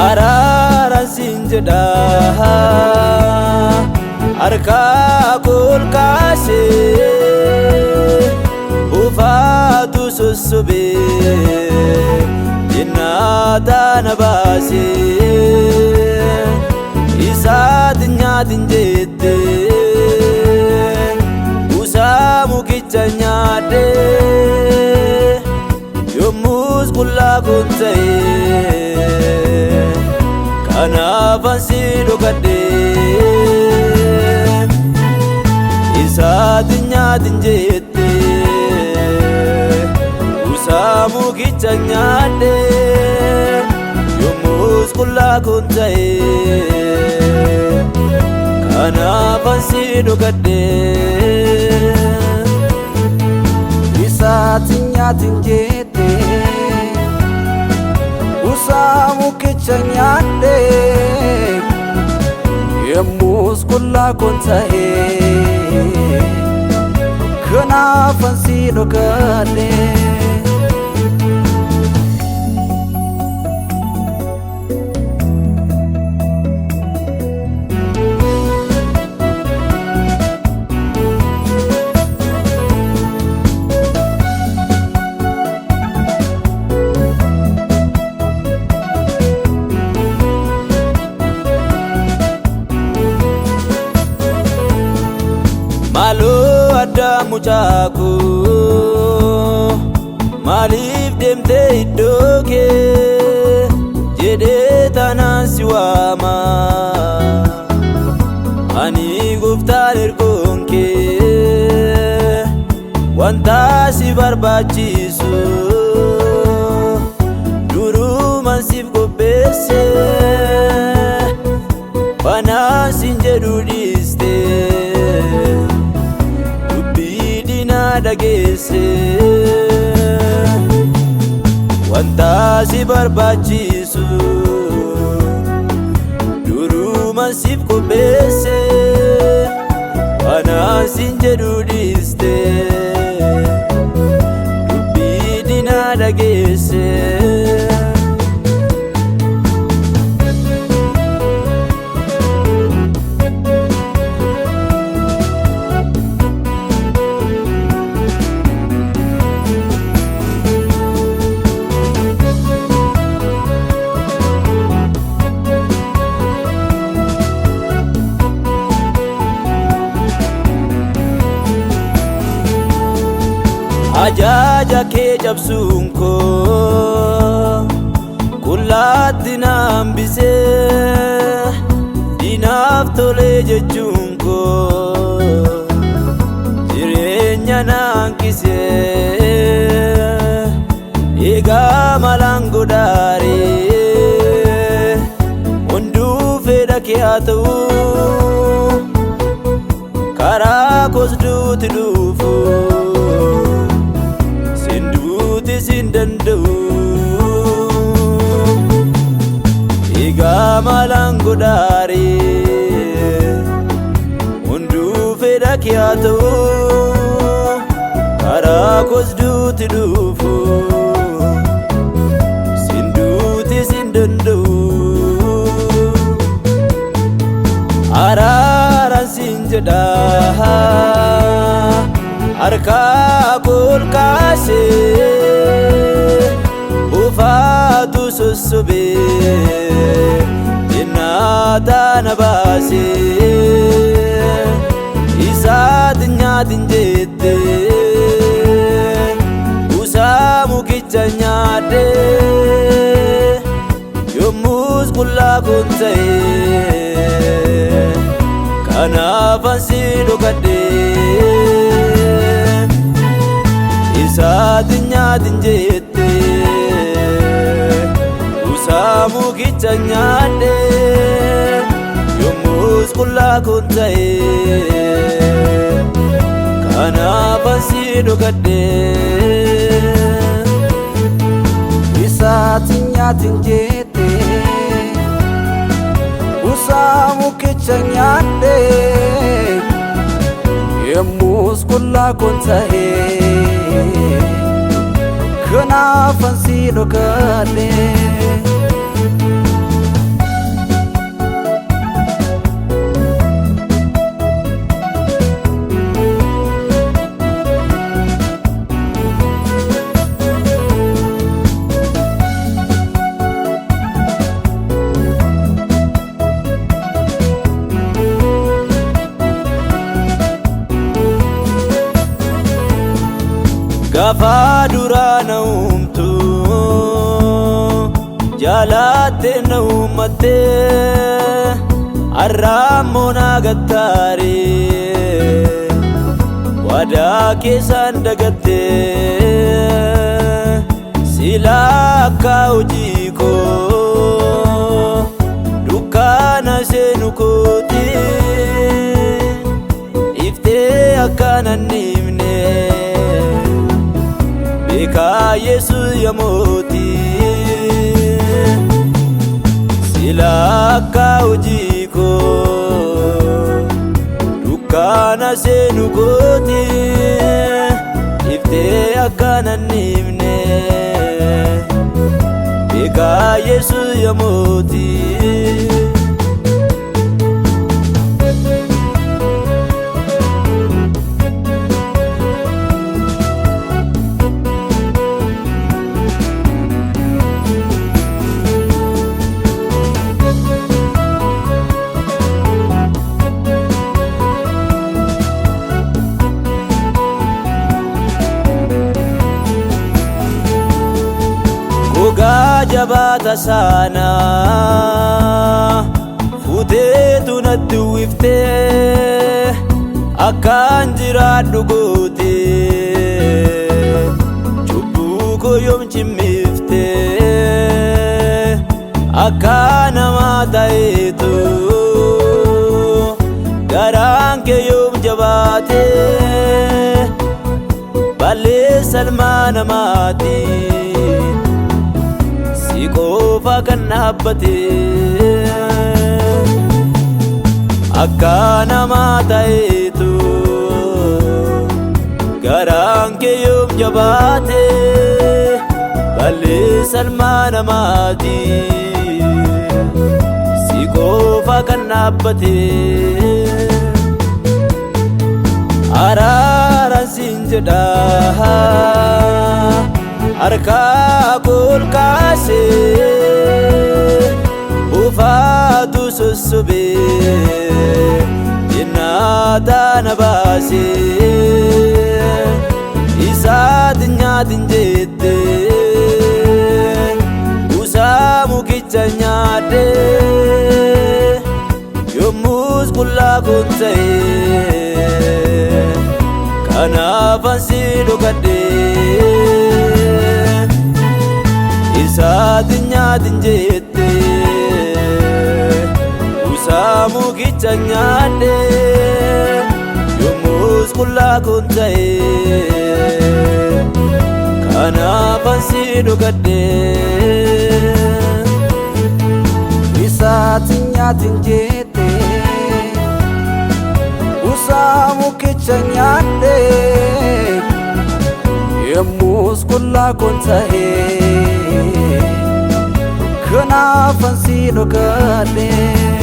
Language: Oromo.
Araara sinjedha harka kol kaasee ufaatu sosobe jinnaata na baasee isaati nyaatin jette usaa mukicha nyaadhe yommus qullaa kun ta'e kanaafan si dhokadhe isaati nyaatin jette usaa mukicha nyaadhe yommus qullaa kun ta'e kanaafan si dhokadhe isaati nyaatin jette usaa mukicha nyaadhe yommus qullaa kun ta'e kanaafan si dhokadhe Maalo adda mucaako maaliif deemte iddoo kee jedhee taanaan si waama ani gooftaan ergoon kee wanta si barbaachisu durumaan siif qopheesse fanaan sin jedhu dhiiste dhageesse wanta si barbaachisu durumaan siif qopheesse fanaan sin jedhu dhiiste dubbii dinaa dhageesse ajaja kee cabsuun koo qullaatti na hambisee diinaaf tolee jechuun koo jireenya na hanqisee eegaa malaan godaaree hunduu fedha kee haa ta'u karaa koos duuti dhufu sin danda'u eegaa malaan godaaree hunduu fedha kee haa ta'u karaa koos duuti dhufu sin danda'u araaraan sinjedha harka kol kaasee ufaatu sosobe jinnaata na baasee isaati nyaatin jette usaa mukicha nyaadhe yommus qullaa kun ta'e kanaafan si dhokadhe isaati nyaatin jette usaa mukicha nyaadhe yommus qullaa kun ta'e kanaafan si dhokadhe isaati nyaatin jette usaa mukicha nyaadhe yommus qullaa kun ta'e kanaafan si dhokadhe Gafa duraa na uumtu jaalatte na uumatte arraammoo na gattaare waadaa keessaan dagatte silaa akka hojii koo dukkaana seenu kooti iftee akka nan himne beekaa Yesuus yaa mootii silaa akka hojii koo dukkaana seenu kooti iftee akka nan himne beekaa Yesuus yaa mootii. Gogaa jabaata sana fuuteetu natti uwwiftee akkaan jiraadhu goote cubbuu koo yoom cimmiftee akka namaa ta'eetu garaan kee yoom jabaate balleessa ilmaa namaatii qofa kan dhaabbate akka namaa ta'eetu garaan kee yoom jabaate balleessa ilmaa namaatii si qofa kan dhaabbate araaraan siin jedha harkaa koo kaasee ufaatu sossobee jinnaataa na baasee isaatiin nyaatin jettee buusaa mukicha nyaadhee yommus qullaa koon ta'ee kanaafan si dhokadhee isaatiin nyaatin jettee buusaa mukicha nyaadhee yommus qullaa koon ta'ee kanaafan si dhokadhee isaatiin nyaatin jettee buusaa mukicha nyaadhee yommus qullaa koon ta'ee kanaafan si dhokadhee